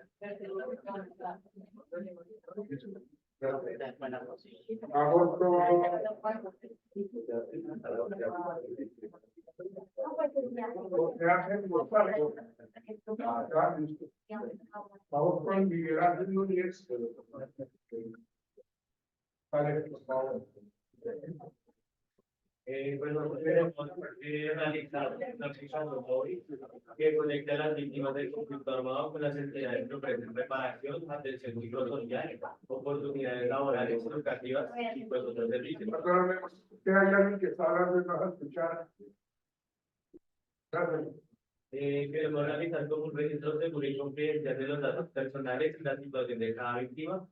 Vamos con Miguel Ángel Núñez. Vale, por favor. Bueno, queremos realizar una acción hoy que conecta a las víctimas del conflicto armado con las entidades que ofrecen reparación, atención psicosocial, oportunidades laborales, educativas y pues otros servicios. Perdóname, que hay alguien que está hablando y no vas a escuchar. Gracias. Queremos realizar como un registro seguro y confidencial de los datos personales y la situación de cada víctima.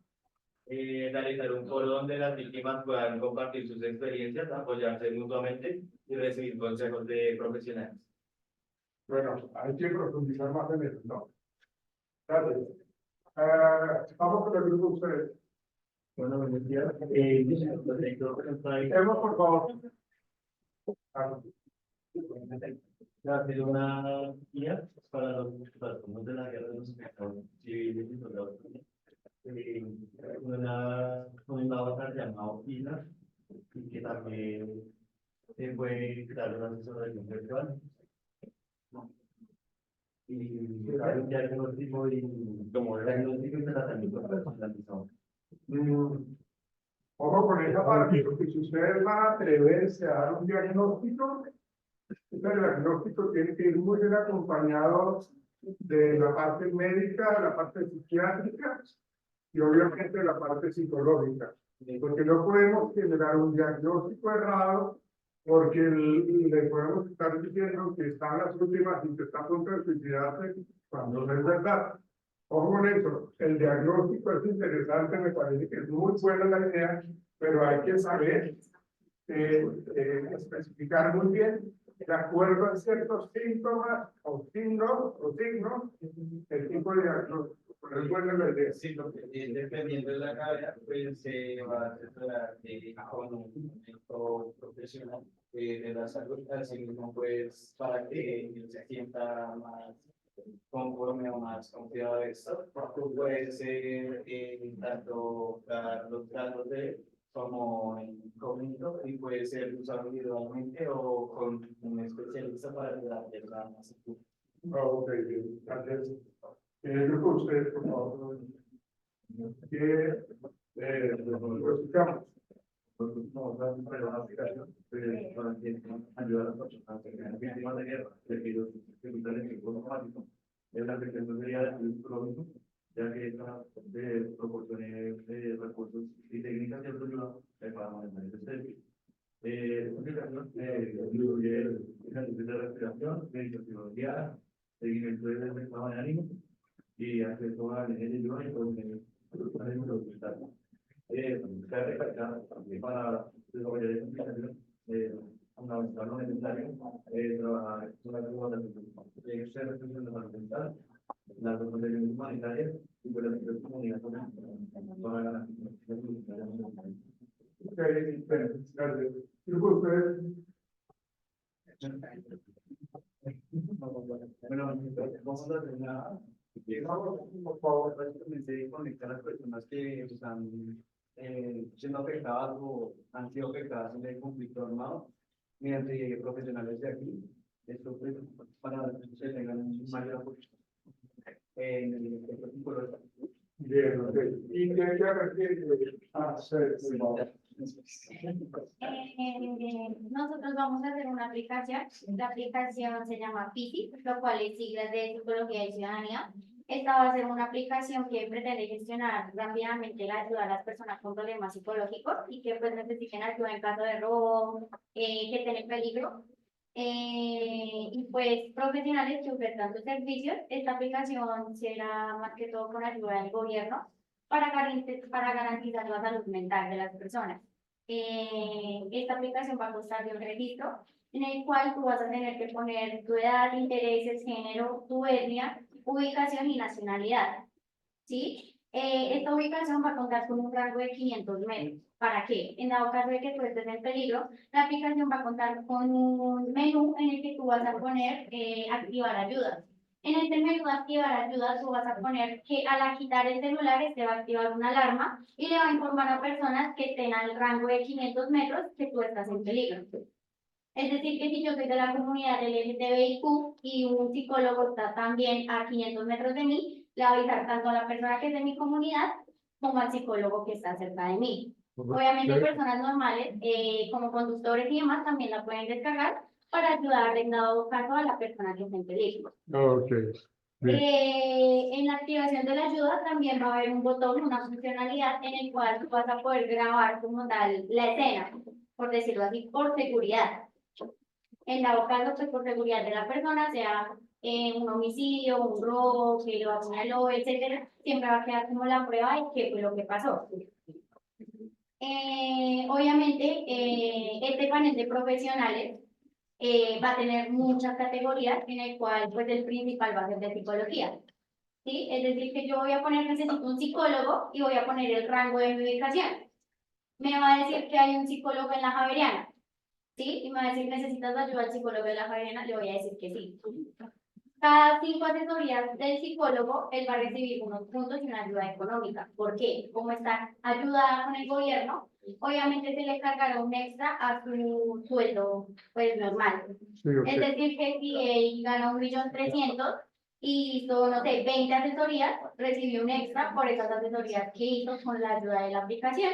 Realizar un foro donde las víctimas puedan compartir sus experiencias, apoyarse mutuamente y recibir consejos de profesionales. Bueno, hay que profundizar más en eso, ¿no? Gracias. Vamos con el grupo de ustedes. Bueno, buenos días. Emma, por favor. Hacer una guía para los de la guerra de los civiles y soldados. Un avatar llamado ILA, y que también se puede crear una asesoración virtual. Y hay un diagnóstico y como diagnóstico y tratamiento personalizado. Ojo con esa parte, porque si ustedes van a atreverse a dar un diagnóstico, ese diagnóstico tiene que ir muy bien acompañado de la parte médica, la parte psiquiátrica y obviamente la parte psicológica, porque no podemos generar un diagnóstico errado porque le podemos estar diciendo que está en las últimas y que está a punto de suicidarse cuando no es verdad. Ojo con eso, el diagnóstico es interesante, me parece que es muy buena la idea, pero hay que saber especificar muy bien, de acuerdo a ciertos síntomas o signos, el tipo de diagnóstico. Pero es buena la idea. Sí, lo que dependiendo de la gravedad, pues se va a asesorar con un médico profesional de la salud, así mismo pues para que él se sienta más conforme o más confiado de esto, puede ser tanto dar los datos de él como incógnito y puede ser usado individualmente o con un especialista para ayudarte a más seguro. Ok, bien, gracias. El grupo de ustedes, por favor. Que lo escuchamos. Vamos a hacer una aplicación para que ayude a las personas que sean víctimas de guerra, de virus, de informático. Es la aplicación sería el crónico, ya que esta proporcione recursos y técnicas de ayuda para manejar este servicio. Esta aplicación incluye ejercicios de respiración, meditación guiada, seguimiento del estado de ánimo y acceso a la energía y todo el hospital. Cabe recalcar para desarrollar esta aplicación, fundamental lo necesario, trabajar con la representación mental, las organizaciones humanitarias y con las comunidades para la Gracias. Grupo de ustedes. Bueno, vamos a hacer una. Por favor, básicamente conectar a las personas que están siendo afectadas o han sido afectadas en el conflicto armado mediante profesionales de aquí. Esto pues, para que tengan un mayor apoyo en el aspecto psicológico. Bien, ok. ¿Y qué requiere hacer? Nosotros vamos a hacer una aplicación. La aplicación se llama PICI, lo cual es siglas de Psicología y Ciudadanía. Esta va a ser una aplicación que pretende gestionar rápidamente la ayuda a las personas con problemas psicológicos y que pues necesiten ayuda en caso de robo, que estén en peligro. Y pues profesionales que ofertan sus servicios. Esta aplicación será más que todo con ayuda del gobierno para garantizar la salud mental de las personas. Esta aplicación va a constar de un registro en el cual tú vas a tener que poner tu edad, intereses, género, tu etnia, ubicación y nacionalidad. ¿Sí? Esta ubicación va a contar con un rango de 500 metros. ¿Para qué? En dado caso de que tú estés en peligro, la aplicación va a contar con un menú en el que tú vas a poner activar ayudas. En este menú de activar ayudas, tú vas a poner que al agitar el celular, este va a activar una alarma y le va a informar a personas que estén al rango de 500 metros que tú estás en peligro. Es decir, que si yo soy de la comunidad LGTBIQ y un psicólogo está también a 500 metros de mí, le va a avisar tanto a la persona que es de mi comunidad como al psicólogo que está cerca de mí. Obviamente personas normales, como conductores y demás, también la pueden descargar para ayudar en dado caso a la persona que está en peligro. Ok. Bien. En la activación de la ayuda también va a haber un botón, una funcionalidad en el cual tú vas a poder grabar como tal la escena, por decirlo así, por seguridad. En dado caso, pues por seguridad de la persona, sea un homicidio, un robo, que lo apuñaló, etcétera, siempre va a quedar como la prueba de qué fue lo que pasó. Obviamente, este panel de profesionales va a tener muchas categorías en el cual pues el principal va a ser de psicología. ¿Sí? Es decir, que yo voy a poner, necesito un psicólogo y voy a poner el rango de mi ubicación. Me va a decir que hay un psicólogo en la Javeriana. ¿Sí? Y me va a decir, ¿necesitas ayuda al psicólogo de la Javeriana? Le voy a decir que sí. Cada 5 asesorías del psicólogo, él va a recibir unos puntos y una ayuda económica. ¿Por qué? Como está ayudada con el gobierno, obviamente se le cargará un extra a su sueldo pues normal. Sí, ok. Es decir, que si él gana 1.300.000 y hizo, no sé, 20 asesorías, recibió un extra por esas asesorías que hizo con la ayuda de la aplicación.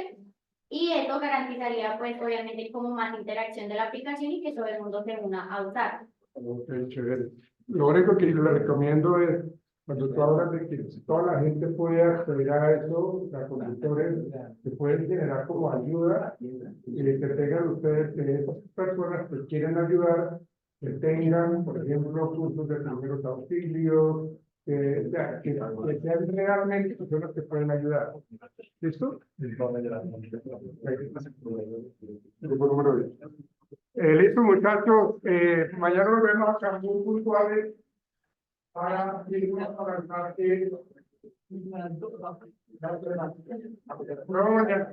Y eso garantizaría, pues, obviamente, como más interacción de la aplicación y que todo el mundo se una a usar. Ok, chévere. Lo único que le recomiendo es, cuando tú hablas de que toda la gente puede acceder a eso, los conductores que pueden generar como ayuda y que tengan ustedes, que esas personas que quieren ayudar, que tengan, por ejemplo, cursos de primeros auxilios, que sean realmente personas que pueden ayudar. ¿Listo? Grupo número 10. Listo, muchachos. Mañana nos vemos acá muy puntuales para irnos a avanzar que no, mañana.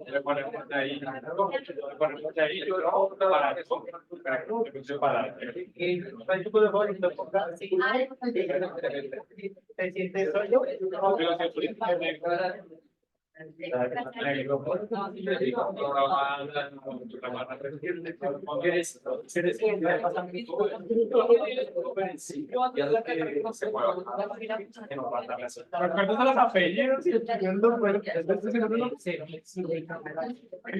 Le ponemos ahí para ¿Te sientes solo? Yo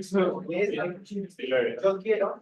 quiero. Yo quiero.